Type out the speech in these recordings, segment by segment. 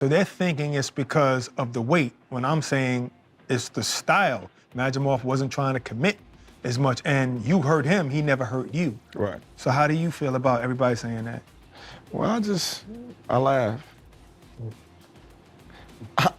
So they're thinking it's because of the weight, when I'm saying it's the style. Majimov wasn't trying to commit as much, and you hurt him, he never hurt you. Right. So how do you feel about everybody saying that? Well, I laugh.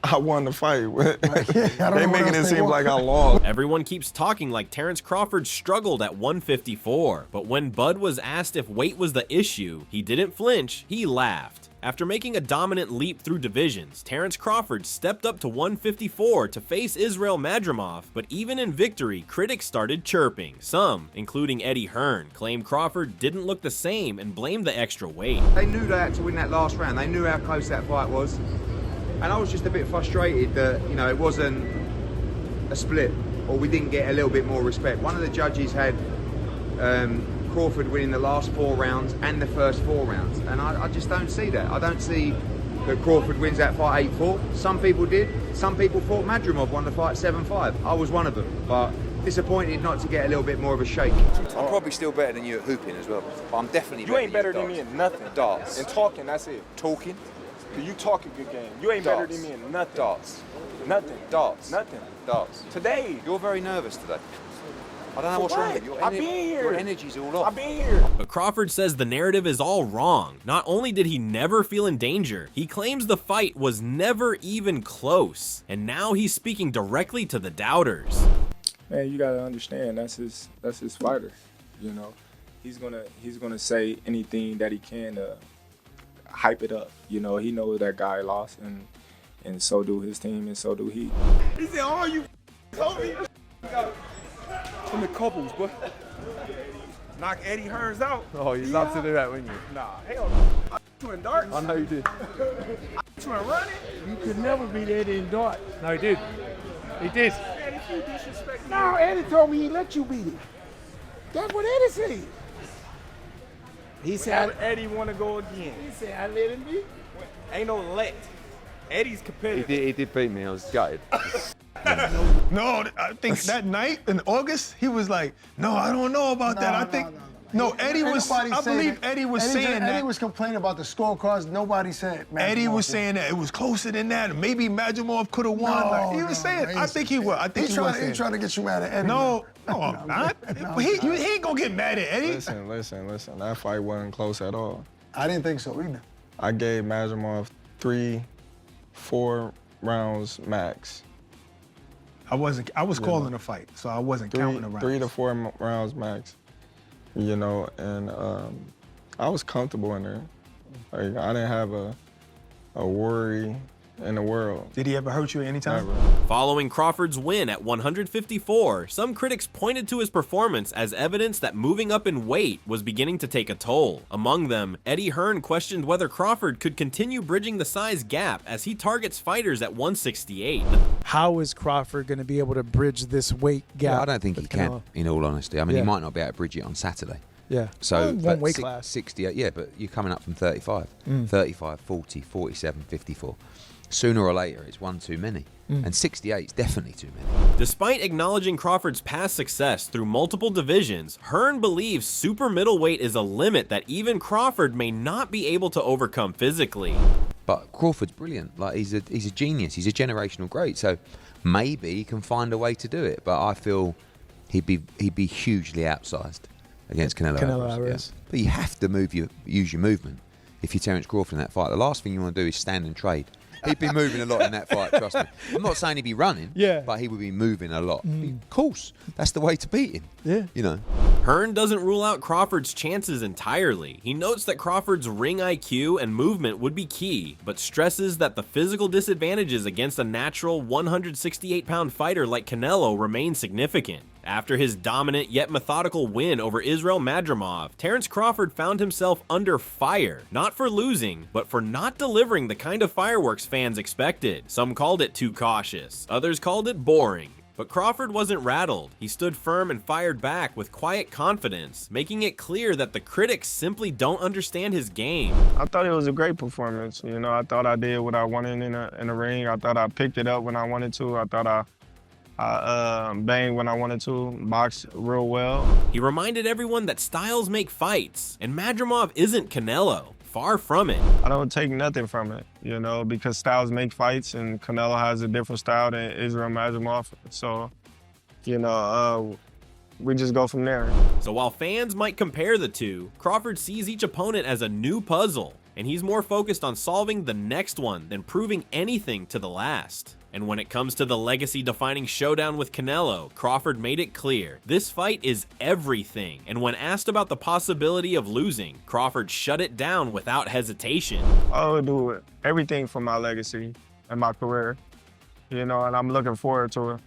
I won the fight. They making it seem like I lost. Everyone keeps talking like Terence Crawford struggled at 154, but when Bud was asked if weight was the issue, he didn't flinch, he laughed. After making a dominant leap through divisions, Terence Crawford stepped up to 154 to face Israel Madrimov, but even in victory, critics started chirping. Some, including Eddie Hearn, claimed Crawford didn't look the same and blamed the extra weight. They knew they had to win that last round. They knew how close that fight was. And I was just a bit frustrated that, you know, it wasn't a split, or we didn't get a little bit more respect. One of the judges had Crawford winning the last 4 rounds and the first 4 rounds, and I just don't see that. I don't see that Crawford wins that fight 8-4. Some people did. Some people thought Madrimov won the fight 7-5. I was one of them, but disappointed not to get a little bit more of a shake. I'm probably still better than you at hooping as well, but I'm definitely You ain't better than me in nothing. Darts. And talking, that's it. Talking? You talk a good game. You ain't better than me in nothing. Darts. Nothing. Darts. Nothing. Darts. Today. You're very nervous today. I don't know what's wrong with you. I've been here. Your energy's all off. I've been here. But Crawford says the narrative is all wrong. Not only did he never feel in danger, he claims the fight was never even close. And now he's speaking directly to the doubters. Man, you gotta understand, that's his fighter. You know, he's gonna say anything that he can to hype it up. You know, he knows that guy lost, and so do his team, and so do he. He said, "Oh, you told me." In the couples, but knock Eddie Hearns out. Oh, you love to do that, wouldn't you? Nah, hell no. You in darts? I know you did. You in running? You could never beat Eddie in darts. No, he did. He did. Eddie, you disrespect me. No, Eddie told me he let you beat him. That's what Eddie said. He said, Eddie want to go again. He said, I let him beat. Ain't no let. Eddie's competitive. He did beat me. I was gutted. No, I think that night in August, he was like, no, I don't know about that. I think, no, Eddie was, I believe Eddie was saying that. Eddie was complaining about the scorecards. Nobody said Madrimov. Eddie was saying that it was closer than that, and maybe Madrimov could have won. He was saying, I think he was. I think he was. He's trying to get you mad at Eddie. No, I'm not. He ain't gonna get mad at Eddie. Listen. That fight wasn't close at all. I didn't think so either. I gave Madrimov 3-4 rounds max. I was calling a fight, so I wasn't counting the rounds. 3 to 4 rounds max. You know, and I was comfortable in there. Like, I didn't have a worry in the world. Did he ever hurt you at any time? Never. Following Crawford's win at 154, some critics pointed to his performance as evidence that moving up in weight was beginning to take a toll. Among them, Eddie Hearn questioned whether Crawford could continue bridging the size gap as he targets fighters at 168. How is Crawford going to be able to bridge this weight gap? Yeah, I don't think he can, in all honesty. I mean, he might not be able to bridge it on Saturday. Yeah. So, one weight class. 68, yeah, but you're coming up from 35. 35, 40, 47, 54. Sooner or later, it's one too many. And 68 is definitely too many. Despite acknowledging Crawford's past success through multiple divisions, Hearn believes super middleweight is a limit that even Crawford may not be able to overcome physically. But Crawford's brilliant. Like, he's a genius. He's a generational great. So maybe he can find a way to do it. But I feel he'd be hugely outsized against Canelo Alvarez. Yeah. But you have to use your movement if you're Terence Crawford in that fight. The last thing you want to do is stand and trade. He'd be moving a lot in that fight, trust me. I'm not saying he'd be running, but he would be moving a lot. Of course, that's the way to beat him. Yeah. You know. Hearn doesn't rule out Crawford's chances entirely. He notes that Crawford's ring IQ and movement would be key, but stresses that the physical disadvantages against a natural 168-pound fighter like Canelo remain significant. After his dominant yet methodical win over Israel Madrimov, Terence Crawford found himself under fire, not for losing, but for not delivering the kind of fireworks fans expected. Some called it too cautious, others called it boring. But Crawford wasn't rattled. He stood firm and fired back with quiet confidence, making it clear that the critics simply don't understand his game. I thought it was a great performance. You know, I thought I did what I wanted in the ring. I thought I picked it up when I wanted to. I thought I banged when I wanted to, boxed real well. He reminded everyone that styles make fights, and Madrimov isn't Canelo. Far from it. I don't take nothing from it, you know, because styles make fights, and Canelo has a different style than Israel Madrimov. So, you know, we just go from there. So while fans might compare the two, Crawford sees each opponent as a new puzzle, and he's more focused on solving the next one than proving anything to the last. And when it comes to the legacy-defining showdown with Canelo, Crawford made it clear, this fight is everything. And when asked about the possibility of losing, Crawford shut it down without hesitation. I would do everything for my legacy and my career, you know, and I'm looking forward to it.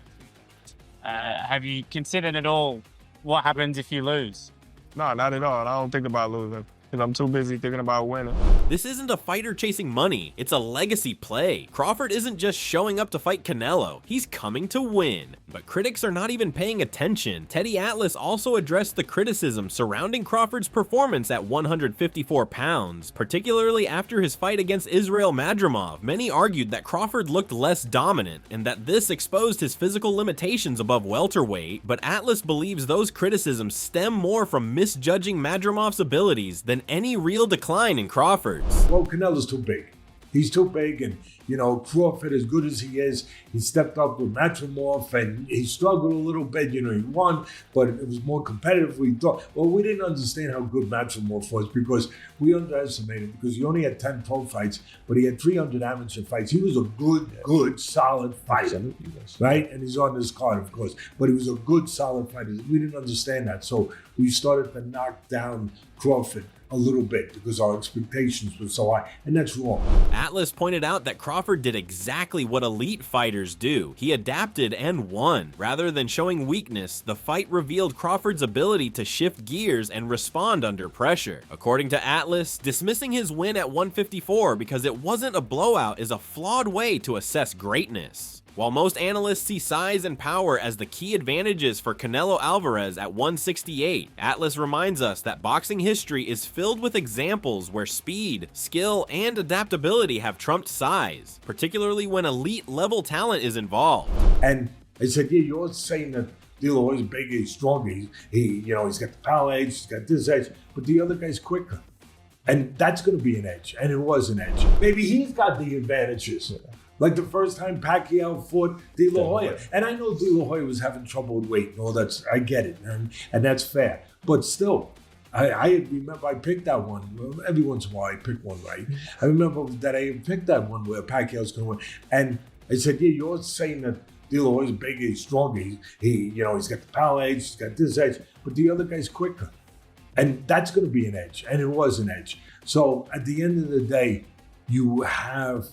Have you considered at all what happens if you lose? No, not at all. I don't think about losing. I'm too busy thinking about winning. This isn't a fighter chasing money, it's a legacy play. Crawford isn't just showing up to fight Canelo, he's coming to win. But critics are not even paying attention. Teddy Atlas also addressed the criticism surrounding Crawford's performance at 154 pounds, particularly after his fight against Israel Madrimov. Many argued that Crawford looked less dominant and that this exposed his physical limitations above welterweight, but Atlas believes those criticisms stem more from misjudging Madrimov's abilities than any real decline in Crawford's. Well, Canelo's too big. He's too big, and, you know, Crawford, as good as he is, he stepped up with Madrimov, and he struggled a little bit. You know, he won, but it was more competitive than we thought. Well, we didn't understand how good Madrimov was because we underestimated, because he only had 10 pro fights, but he had 300 amateur fights. He was a good, solid fighter, right? And he's on this card, of course, but he was a good, solid fighter. We didn't understand that, so we started to knock down Crawford a little bit because our expectations were so high, and that's wrong. Atlas pointed out that Crawford did exactly what elite fighters do. He adapted and won. Rather than showing weakness, the fight revealed Crawford's ability to shift gears and respond under pressure. According to Atlas, dismissing his win at 154 because it wasn't a blowout is a flawed way to assess greatness. While most analysts see size and power as the key advantages for Canelo Alvarez at 168, Atlas reminds us that boxing history is filled with examples where speed, skill, and adaptability have trumped size, particularly when elite-level talent is involved. And I said, yeah, you're saying that De La Hoya's big, he's strong, he's got the power edge, he's got this edge, but the other guy's quicker. And that's going to be an edge, and it was an edge. Maybe he's got the advantages. Like the first time Pacquiao fought De La Hoya. And I know De La Hoya was having trouble with weight and all that. I get it, and that's fair. But still, I remember I picked that one. Every once in a while I pick one right. I remember that I picked that one where Pacquiao's going to win. And I said, yeah, you're saying that De La Hoya's big, he's strong, he's got the power edge, he's got this edge, but the other guy's quicker. And that's going to be an edge, and it was an edge. So at the end of the day, you have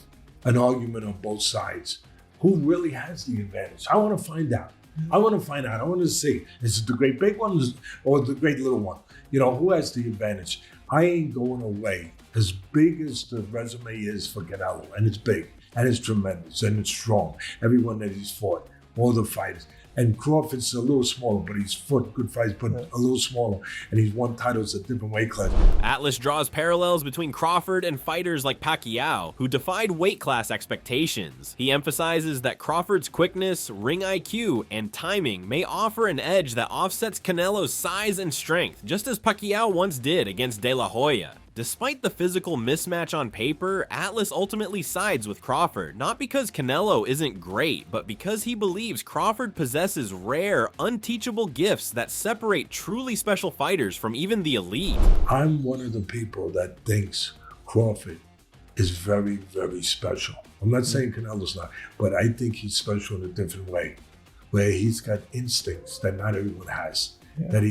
an argument on both sides. Who really has the advantage? I want to find out. I want to see. Is it the great big one or the great little one? You know, who has the advantage? I ain't going away. As big as the resume is for Canelo, and it's big, and it's tremendous, and it's strong. Everyone that he's fought, all the fighters. And Crawford's a little smaller, but he's fought good fights, but a little smaller. And he's won titles at different weight classes. Atlas draws parallels between Crawford and fighters like Pacquiao, who defied weight class expectations. He emphasizes that Crawford's quickness, ring IQ, and timing may offer an edge that offsets Canelo's size and strength, just as Pacquiao once did against De La Hoya. Despite the physical mismatch on paper, Atlas ultimately sides with Crawford, not because Canelo isn't great, but because he believes Crawford possesses rare, unteachable gifts that separate truly special fighters from even the elite. I'm one of the people that thinks Crawford is very, very special. I'm not saying Canelo's not, but I think he's special in a different way, where he's got instincts that not everyone has. Yeah. That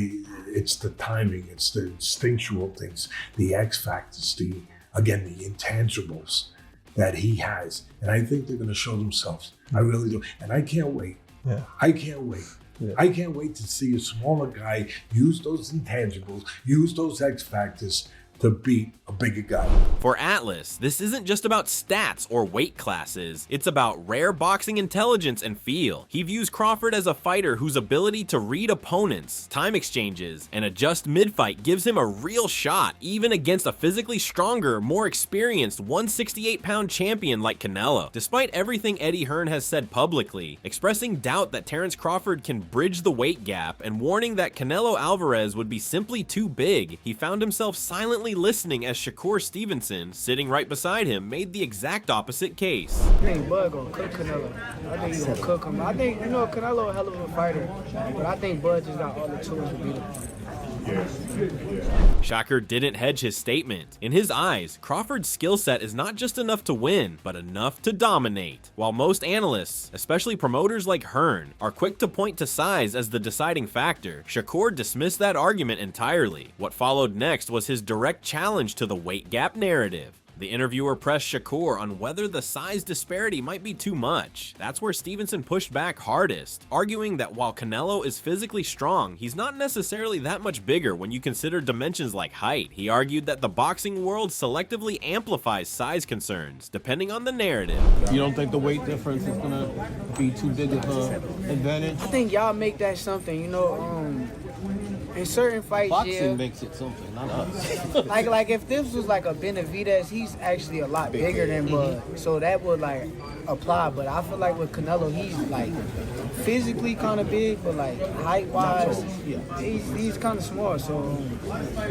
it's the timing, it's the instinctual things, the X factors, the intangibles that he has. And I think they're going to show themselves. I really do. And I can't wait. Yeah. I can't wait. Yeah. I can't wait to see a smaller guy use those intangibles, use those X factors to beat a bigger guy. For Atlas, this isn't just about stats or weight classes, it's about rare boxing intelligence and feel. He views Crawford as a fighter whose ability to read opponents, time exchanges, and adjust mid-fight gives him a real shot, even against a physically stronger, more experienced 168-pound champion like Canelo. Despite everything Eddie Hearn has said publicly, expressing doubt that Terence Crawford can bridge the weight gap and warning that Canelo Alvarez would be simply too big, he found himself silently intently listening as Shakur Stevenson, sitting right beside him, made the exact opposite case. I think Bud gonna cook Canelo. I think he's gonna cook him. I think, Canelo a hell of a fighter, but I think Bud just got all the tools to beat him. Shakur didn't hedge his statement. In his eyes, Crawford's skill set is not just enough to win, but enough to dominate. While most analysts, especially promoters like Hearn, are quick to point to size as the deciding factor, Shakur dismissed that argument entirely. What followed next was his direct challenge to the weight gap narrative. The interviewer pressed Shakur on whether the size disparity might be too much. That's where Stevenson pushed back hardest, arguing that while Canelo is physically strong, he's not necessarily that much bigger when you consider dimensions like height. He argued that the boxing world selectively amplifies size concerns, depending on the narrative. You don't think the weight difference is gonna be too big of an advantage? I think y'all make that something, in certain fights, Boxing makes it something, not us. like if this was like a Benavidez, he's actually a lot bigger than Bud, so that would like apply. But I feel like with Canelo, he's like physically kind of big, but like height-wise, he's kind of small. So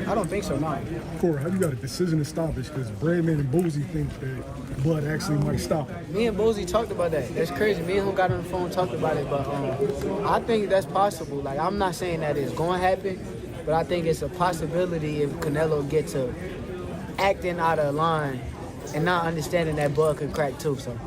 I don't think so. No. Corey, how you got a decision to stoppage? Because Bradman and Boozy think that Bud actually might stop it. Me and Boozy talked about that. That's crazy. Me and him got on the phone and talked about it, but I think that's possible. Like, I'm not saying that it's going to happen, but I think it's a possibility if Canelo gets to acting out of line and not understanding that Bud can crack too. So.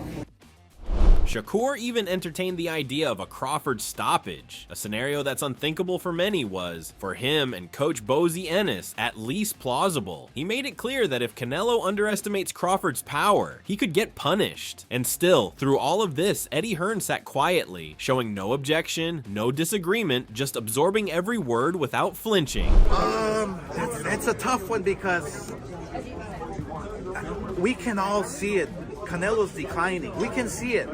Shakur even entertained the idea of a Crawford stoppage. A scenario that's unthinkable for many was, for him and coach Bozy Ennis, at least plausible. He made it clear that if Canelo underestimates Crawford's power, he could get punished. And still, through all of this, Eddie Hearn sat quietly, showing no objection, no disagreement, just absorbing every word without flinching. It's a tough one because we can all see it. Canelo's declining. We can see it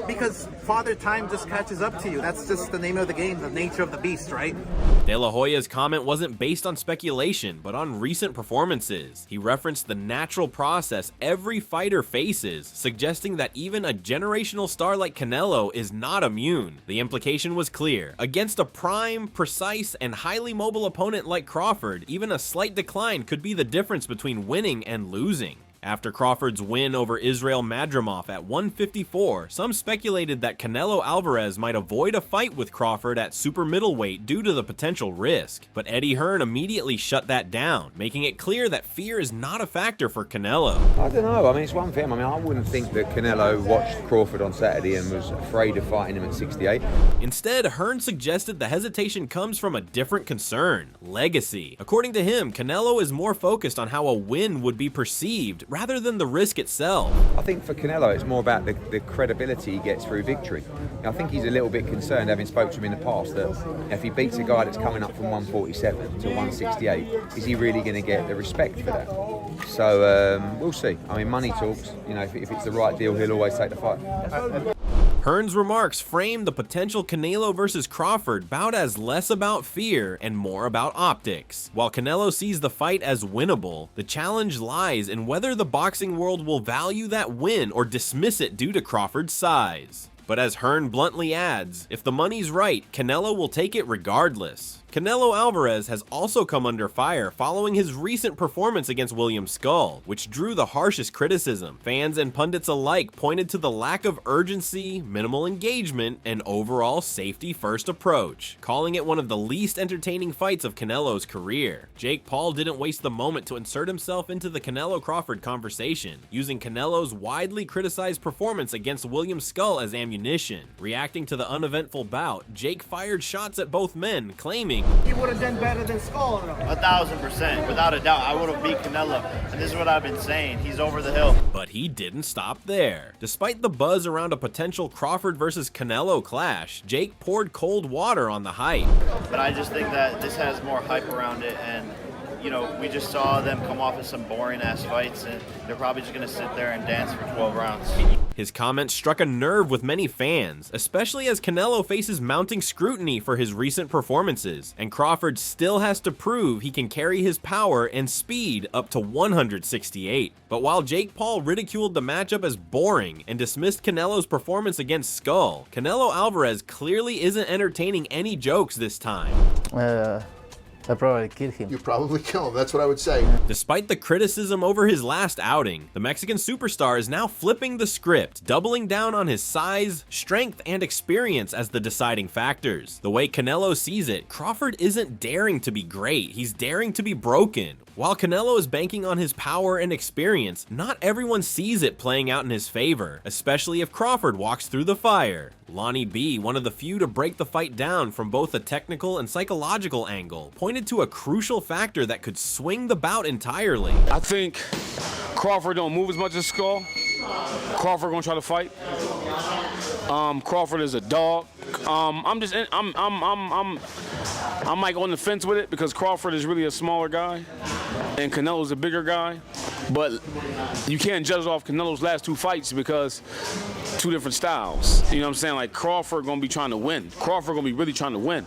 because Father Time just catches up to you. That's just the name of the game, the nature of the beast, right? De La Hoya's comment wasn't based on speculation, but on recent performances. He referenced the natural process every fighter faces, suggesting that even a generational star like Canelo is not immune. The implication was clear. Against a prime, precise, and highly mobile opponent like Crawford, even a slight decline could be the difference between winning and losing. After Crawford's win over Israel Madrimov at 154, some speculated that Canelo Alvarez might avoid a fight with Crawford at super middleweight due to the potential risk, but Eddie Hearn immediately shut that down, making it clear that fear is not a factor for Canelo. I don't know, it's one thing. I wouldn't think that Canelo watched Crawford on Saturday and was afraid of fighting him at 68. Instead, Hearn suggested the hesitation comes from a different concern: legacy. According to him, Canelo is more focused on how a win would be perceived rather than the risk itself. I think for Canelo, it's more about the credibility he gets through victory. I think he's a little bit concerned, having spoke to him in the past, that if he beats a guy that's coming up from 147 to 168, is he really going to get the respect for that? So we'll see. Money talks. If it's the right deal, he'll always take the fight. Hearn's remarks framed the potential Canelo versus Crawford bout as less about fear and more about optics. While Canelo sees the fight as winnable, the challenge lies in whether the boxing world will value that win or dismiss it due to Crawford's size. But as Hearn bluntly adds, if the money's right, Canelo will take it regardless. Canelo Alvarez has also come under fire following his recent performance against William Skull, which drew the harshest criticism. Fans and pundits alike pointed to the lack of urgency, minimal engagement, and overall safety-first approach, calling it one of the least entertaining fights of Canelo's career. Jake Paul didn't waste the moment to insert himself into the Canelo-Crawford conversation, using Canelo's widely criticized performance against William Skull as ammunition. Reacting to the uneventful bout, Jake fired shots at both men, claiming, "He would have done better than Skull." 1,000%, without a doubt. I would have beat Canelo, and this is what I've been saying. He's over the hill. But he didn't stop there. Despite the buzz around a potential Crawford versus Canelo clash, Jake poured cold water on the hype. But I just think that this has more hype around it, and we just saw them come off of some boring-ass fights, and they're probably just going to sit there and dance for 12 rounds. His comment struck a nerve with many fans, especially as Canelo faces mounting scrutiny for his recent performances, and Crawford still has to prove he can carry his power and speed up to 168. But while Jake Paul ridiculed the matchup as boring and dismissed Canelo's performance against Skull, Canelo Alvarez clearly isn't entertaining any jokes this time. I probably kill him. You probably kill him. That's what I would say. Despite the criticism over his last outing, the Mexican superstar is now flipping the script, doubling down on his size, strength, and experience as the deciding factors. The way Canelo sees it, Crawford isn't daring to be great, he's daring to be broken. While Canelo is banking on his power and experience, not everyone sees it playing out in his favor, especially if Crawford walks through the fire. Lonnie B, one of the few to break the fight down from both a technical and psychological angle, pointed to a crucial factor that could swing the bout entirely. I think Crawford don't move as much as Skull. Crawford gonna try to fight. Crawford is a dog. I'm like on the fence with it because Crawford is really a smaller guy and Canelo's a bigger guy. But you can't judge off Canelo's last 2 fights because 2 different styles. You know what I'm saying? Like Crawford gonna be trying to win. Crawford gonna be really trying to win.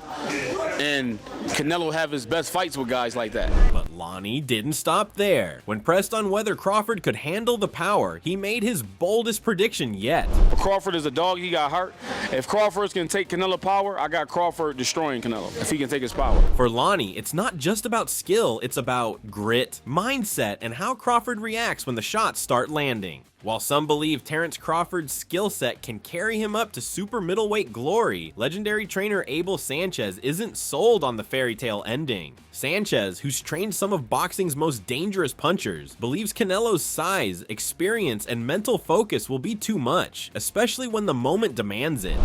And Canelo have his best fights with guys like that. But Lonnie didn't stop there. When pressed on whether Crawford could handle the power, he made his boldest prediction yet. Crawford is a dog, he got hurt. If Crawford can take Canelo power, I got Crawford destroying Canelo, if he can take his power. For Lonnie, it's not just about skill, it's about grit, mindset, and how Crawford reacts when the shots start landing. While some believe Terence Crawford's skill set can carry him up to super middleweight glory, legendary trainer Abel Sanchez isn't sold on the fairy tale ending. Sanchez, who's trained some of boxing's most dangerous punchers, believes Canelo's size, experience, and mental focus will be too much, especially when the moment demands it.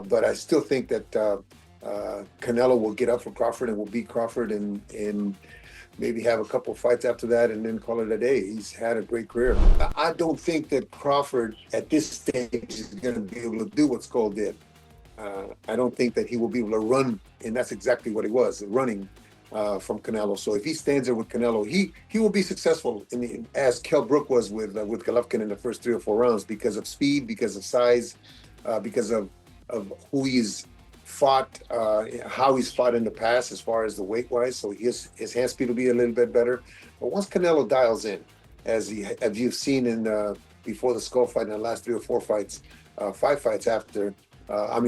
But I still think that Canelo will get up for Crawford and will beat Crawford and maybe have a couple fights after that and then call it a day. He's had a great career. I don't think that Crawford at this stage is going to be able to do what Skull did. I don't think that he will be able to run, and that's exactly what he was, running from Canelo. So if he stands there with Canelo, he will be successful as Kell Brook was with Golovkin in the first 3 or 4 rounds because of speed, because of size, because of who he's fought, how he's fought in the past as far as the weight-wise. So his hand speed will be a little bit better. But once Canelo dials in, as you've seen in before the Skull fight in the last 3 or 4 fights, 5 fights after,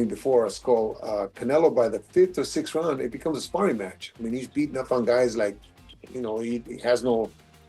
before a Skull, Canelo by the 5th or 6th round, it becomes a sparring match. I mean, he's beating up on guys like, he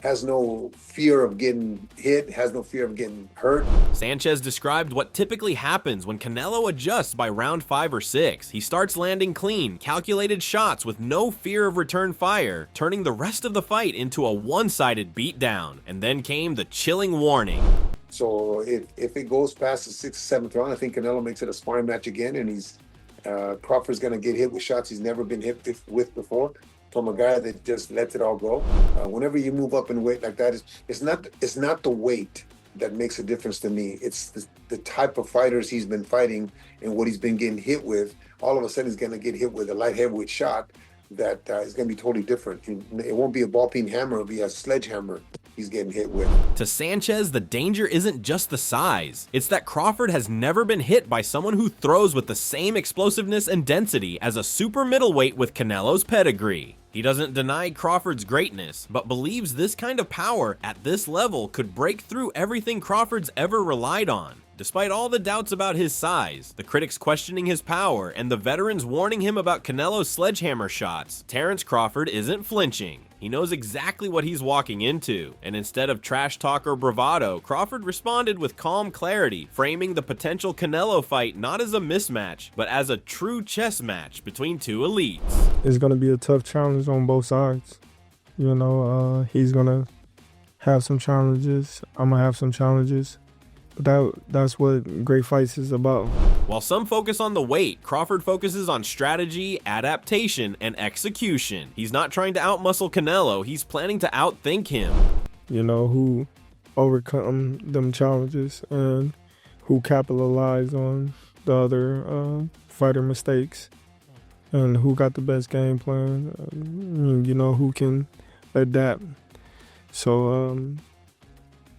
has no fear of getting hit, has no fear of getting hurt. Sanchez described what typically happens when Canelo adjusts by round 5 or 6. He starts landing clean, calculated shots with no fear of return fire, turning the rest of the fight into a one-sided beatdown. And then came the chilling warning. So if it goes past the 6th, 7th round, I think Canelo makes it a sparring match again, and Crawford's going to get hit with shots he's never been hit with before, from a guy that just lets it all go. Whenever you move up in weight like that, it's not the weight that makes a difference to me. It's the type of fighters he's been fighting and what he's been getting hit with. All of a sudden, he's going to get hit with a light heavyweight shot that is going to be totally different. It won't be a ball-peen hammer, it'll be a sledgehammer he's getting hit with. To Sanchez, the danger isn't just the size. It's that Crawford has never been hit by someone who throws with the same explosiveness and density as a super middleweight with Canelo's pedigree. He doesn't deny Crawford's greatness, but believes this kind of power at this level could break through everything Crawford's ever relied on. Despite all the doubts about his size, the critics questioning his power, and the veterans warning him about Canelo's sledgehammer shots, Terence Crawford isn't flinching. He knows exactly what he's walking into, and instead of trash talk or bravado, Crawford responded with calm clarity, framing the potential Canelo fight not as a mismatch, but as a true chess match between 2 elites. It's going to be a tough challenge on both sides. He's going to have some challenges. I'm going to have some challenges. That's what great fights is about. While some focus on the weight, Crawford focuses on strategy, adaptation, and execution. He's not trying to outmuscle Canelo, he's planning to outthink him. Who overcome them challenges and who capitalize on the other fighter mistakes and who got the best game plan, who can adapt. So I'm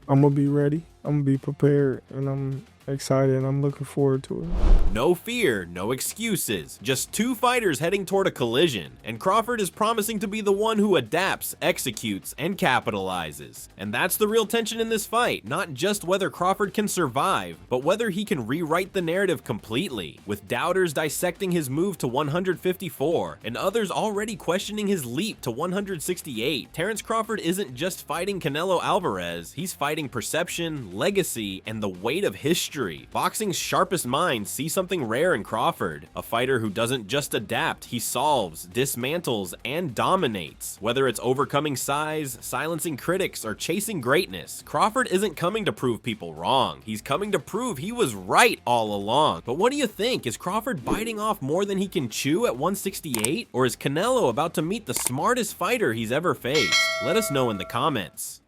going to be ready. I'm going to be prepared, and excited. I'm looking forward to it. No fear, no excuses. Just two fighters heading toward a collision, and Crawford is promising to be the one who adapts, executes, and capitalizes. And that's the real tension in this fight, not just whether Crawford can survive, but whether he can rewrite the narrative completely, with doubters dissecting his move to 154, and others already questioning his leap to 168. Terence Crawford isn't just fighting Canelo Alvarez, he's fighting perception, legacy, and the weight of history. Boxing's sharpest minds see something rare in Crawford, a fighter who doesn't just adapt, he solves, dismantles, and dominates. Whether it's overcoming size, silencing critics, or chasing greatness, Crawford isn't coming to prove people wrong. He's coming to prove he was right all along. But what do you think? Is Crawford biting off more than he can chew at 168? Or is Canelo about to meet the smartest fighter he's ever faced? Let us know in the comments.